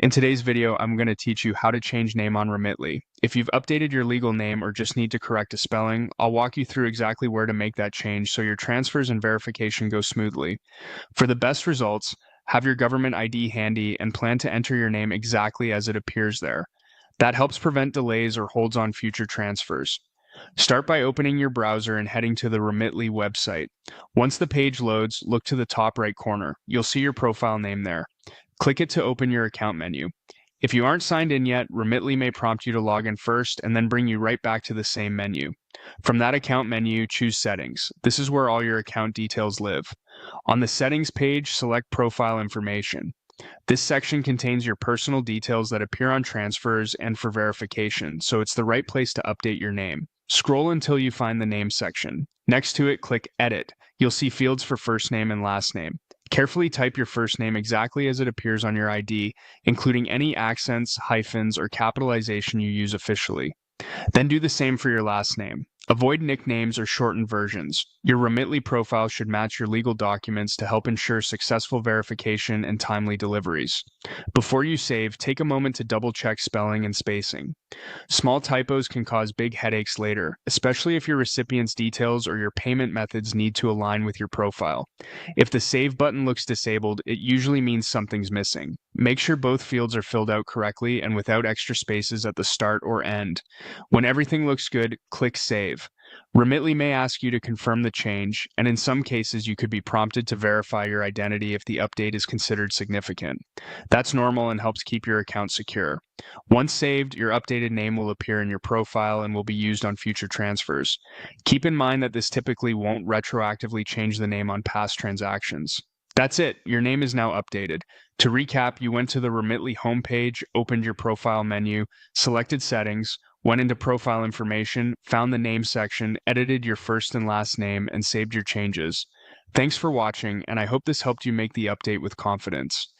In today's video, I'm going to teach you how to change name on Remitly. If you've updated your legal name or just need to correct a spelling, I'll walk you through exactly where to make that change so your transfers and verification go smoothly. For the best results, have your government ID handy and plan to enter your name exactly as it appears there. That helps prevent delays or holds on future transfers. Start by opening your browser and heading to the Remitly website. Once the page loads, look to the top right corner. You'll see your profile name there. Click it to open your account menu. If you aren't signed in yet, Remitly may prompt you to log in first and then bring you right back to the same menu. From that account menu, choose Settings. This is where all your account details live. On the Settings page, select Profile Information. This section contains your personal details that appear on transfers and for verification, so it's the right place to update your name. Scroll until you find the Name section. Next to it, click Edit. You'll see fields for first name and last name. Carefully type your first name exactly as it appears on your ID, including any accents, hyphens, or capitalization you use officially. Then do the same for your last name. Avoid nicknames or shortened versions. Your Remitly profile should match your legal documents to help ensure successful verification and timely deliveries. Before you save, take a moment to double-check spelling and spacing. Small typos can cause big headaches later, especially if your recipient's details or your payment methods need to align with your profile. If the Save button looks disabled, it usually means something's missing. Make sure both fields are filled out correctly and without extra spaces at the start or end. When everything looks good, click Save. Remitly may ask you to confirm the change, and in some cases you could be prompted to verify your identity if the update is considered significant. That's normal and helps keep your account secure. Once saved, your updated name will appear in your profile and will be used on future transfers. Keep in mind that this typically won't retroactively change the name on past transactions. That's it, your name is now updated. To recap, you went to the Remitly homepage, opened your profile menu, selected settings, went into profile information, found the name section, edited your first and last name, and saved your changes. Thanks for watching, and I hope this helped you make the update with confidence.